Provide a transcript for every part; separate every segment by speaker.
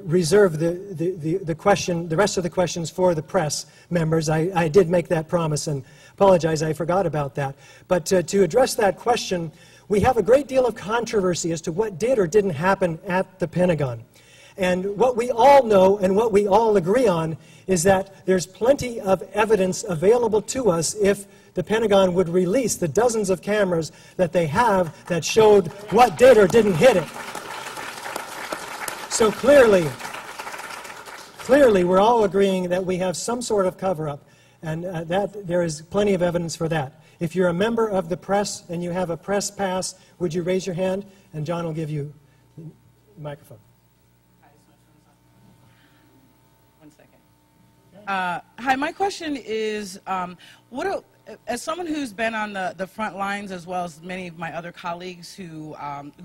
Speaker 1: reserve the question, the rest of the questions for the press members. I did make that promise and apologize, I forgot about that. But to address that question, we have a great deal of controversy as to what did or didn't happen at the Pentagon. And what we all know and what we all agree on is that there's plenty of evidence available to us if the Pentagon would release the dozens of cameras that they have that showed what did or didn't hit it. So clearly we're all agreeing that we have some sort of cover-up, and that there is plenty of evidence for that. If you're a member of the press and you have a press pass, would you raise your hand? And John will give you the microphone.
Speaker 2: One second. Hi, my question is, as someone who's been on the front lines, as well as many of my other colleagues who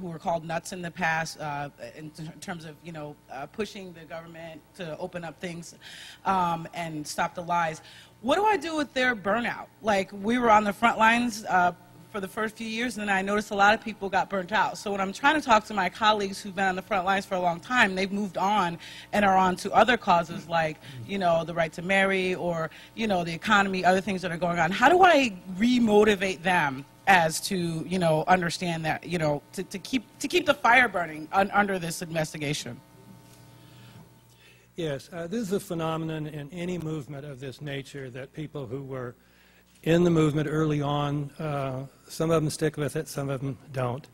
Speaker 2: were called nuts in the past, in terms of pushing the government to open up things and stop the lies, what do I do with their burnout? Like, we were on the front lines for the first few years, and then I noticed a lot of people got burnt out. So when I'm trying to talk to my colleagues who've been on the front lines for a long time, they've moved on and are on to other causes like, the right to marry, or, the economy, other things that are going on. How do I re-motivate them as to, understand that, to keep the fire burning under this investigation?
Speaker 3: Yes, this is a phenomenon in any movement of this nature, that people who were in the movement early on, some of them stick with it, some of them don't.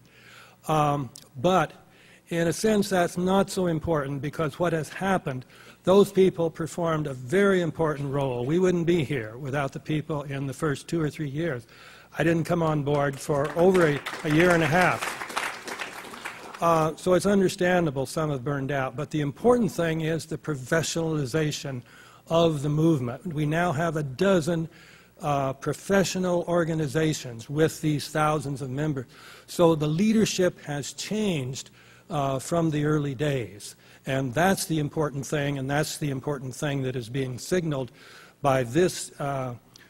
Speaker 3: But in a sense, that's not so important, because what has happened, those people performed a very important role. We wouldn't be here without the people in the first 2 or 3 years. I didn't come on board for over a year and a half. So it's understandable some have burned out, but the important thing is the professionalization of the movement. We now have a dozen professional organizations with these thousands of members. So the leadership has changed from the early days. And that's the important thing, and that's the important thing that is being signaled by this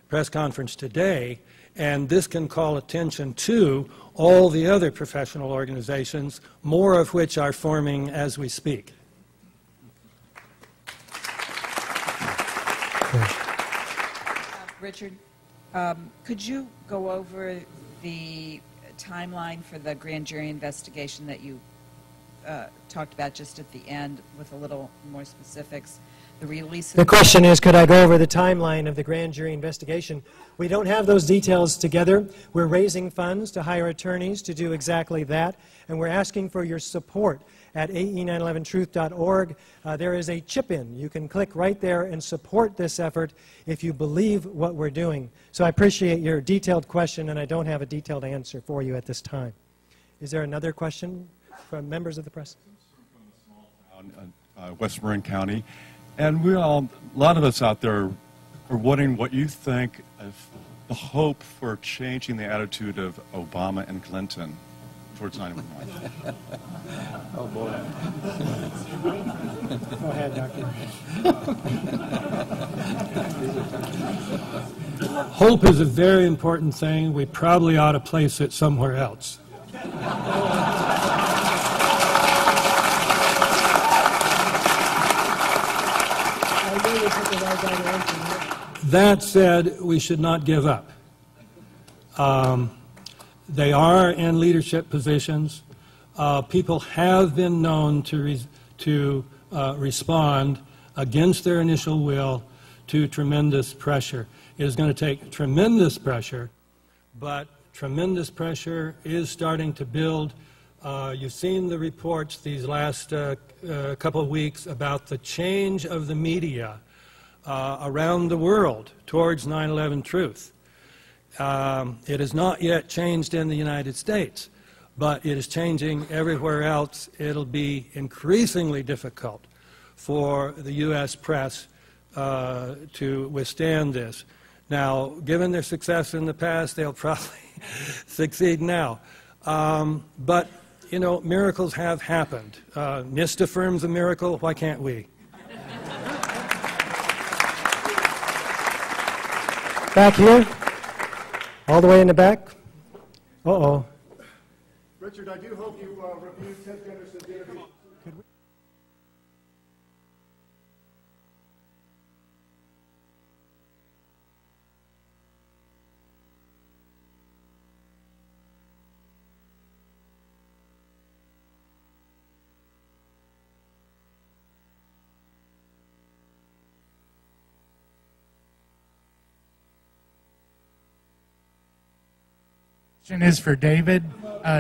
Speaker 3: press conference today. And this can call attention to all the other professional organizations, more of which are forming as we speak.
Speaker 4: Richard, could you go over the timeline for the grand jury investigation that you talked about just at the end with a little more specifics? The
Speaker 1: question is, could I go over the timeline of the grand jury investigation? We don't have those details together. We're raising funds to hire attorneys to do exactly that, and we're asking for your support at ae911truth.org. There is a chip-in. You can click right there and support this effort if you believe what we're doing. So I appreciate your detailed question, and I don't have a detailed answer for you at this time. Is there another question from members of the press?
Speaker 5: From a small town, West Marin County. And a lot of us out there are wondering what you think of the hope for changing the attitude of Obama and Clinton towards 9/11.
Speaker 1: Oh, boy. Go ahead, Doctor.
Speaker 3: Hope is a very important thing. We probably ought to place it somewhere else. That said, we should not give up. They are in leadership positions. People have been known to respond against their initial will to tremendous pressure. It is going to take tremendous pressure, but tremendous pressure is starting to build. You've seen the reports these last couple of weeks about the change of the media around the world towards 9/11 truth. It has not yet changed in the United States, but it is changing everywhere else. It'll be increasingly difficult for the U.S. press to withstand this. Now, given their success in the past, they'll probably succeed now. But, miracles have happened. NIST affirms a miracle. Why can't we?
Speaker 1: Back here? All the way in the back? Uh-oh.
Speaker 6: Richard, I do hope you reviewed Ted Gunderson's interview. Question is for David.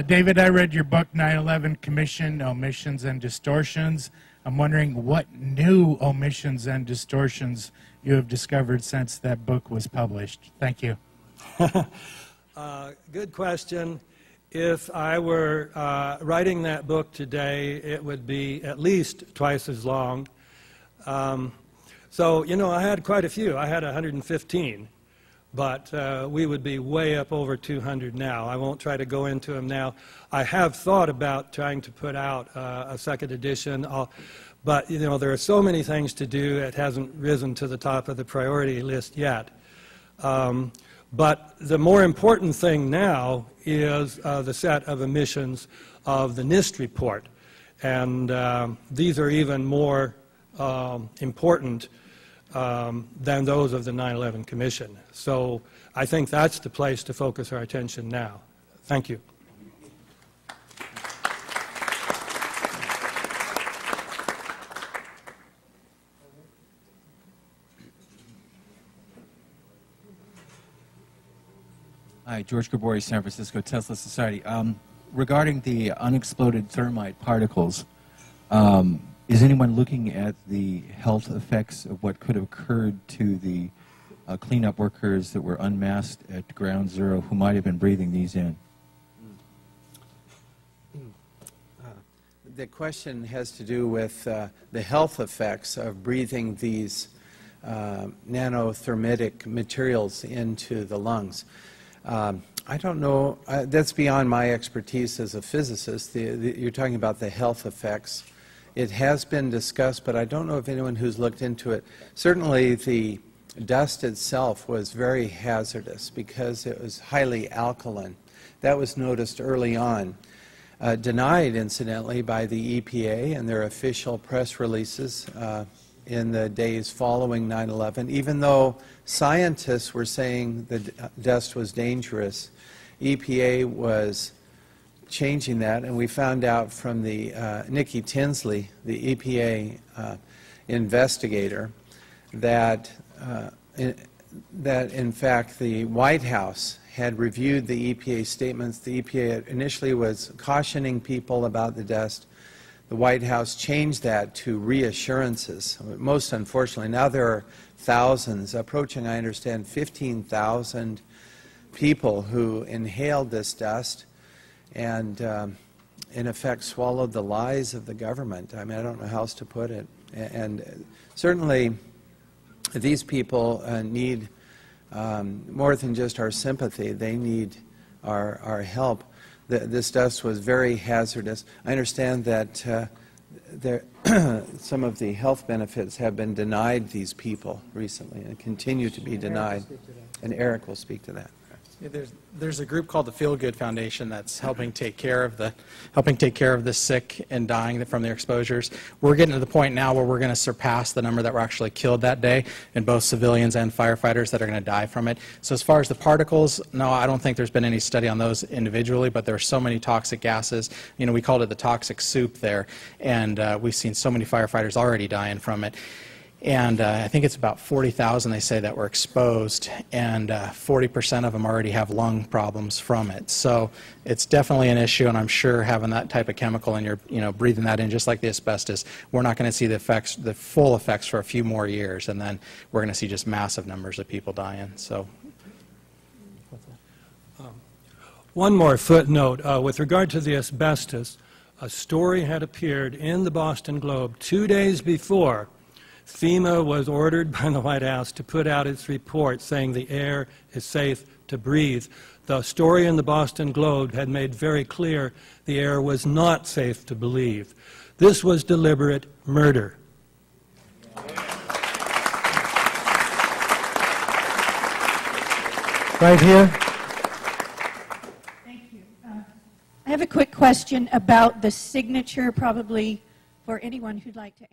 Speaker 6: David, I read your book, 9/11 Commission, Omissions and Distortions. I'm wondering what new omissions and distortions you have discovered since that book was published. Thank you.
Speaker 3: Good question. If I were writing that book today, it would be at least twice as long. So, you know, I had quite a few. I had 115. But we would be way up over 200 now. I won't try to go into them now. I have thought about trying to put out a second edition, but you know, there are so many things to do, it hasn't risen to the top of the priority list yet. But the more important thing now is the set of emissions of the NIST report. And these are even more important than those of the 9/11 Commission. So I think that's the place to focus our attention now. Thank you.
Speaker 7: Hi, George Gabori, San Francisco Tesla Society. Regarding the unexploded thermite particles, is anyone looking at the health effects of what could have occurred to the cleanup workers that were unmasked at Ground Zero who might have been breathing these in?
Speaker 8: The question has to do with the health effects of breathing these nanothermitic materials into the lungs. I don't know, that's beyond my expertise as a physicist. You're talking about the health effects. It has been discussed, but I don't know of anyone who's looked into it. Certainly the dust itself was very hazardous because it was highly alkaline. That was noticed early on. Denied, incidentally, by the EPA and their official press releases in the days following 9/11. Even though scientists were saying the dust was dangerous, EPA was changing that, and we found out from the Nikki Tinsley, the EPA investigator, that in fact the White House had reviewed the EPA statements. The EPA initially was cautioning people about the dust. The White House changed that to reassurances. Most unfortunately, now there are thousands, approaching, I understand, 15,000 people who inhaled this dust and in effect swallowed the lies of the government. I mean, I don't know how else to put it. And certainly these people need more than just our sympathy. They need our help. This dust was very hazardous. I understand that some of the health benefits have been denied these people recently and continue to be denied. And Eric will speak to that.
Speaker 9: Yeah, there's a group called the Feel Good Foundation that's helping take care of the sick and dying from their exposures. We're getting to the point now where we're going to surpass the number that were actually killed that day, in both civilians and firefighters that are going to die from it. So as far as the particles, no, I don't think there's been any study on those individually, but there are so many toxic gases. You know, we called it the toxic soup there, and we've seen so many firefighters already dying from it. And I think it's about 40,000, they say, that were exposed, and 40% of them already have lung problems from it. So it's definitely an issue, and I'm sure having that type of chemical in your, breathing that in, just like the asbestos, we're not going to see the effects, the full effects, for a few more years, and then we're going to see just massive numbers of people dying. So.
Speaker 3: One more footnote. With regard to the asbestos, a story had appeared in the Boston Globe 2 days before FEMA was ordered by the White House to put out its report saying the air is safe to breathe. The story in the Boston Globe had made very clear the air was not safe to breathe. This was deliberate murder.
Speaker 1: Right here.
Speaker 10: Thank you. I have a quick question about the signature, probably for anyone who'd like to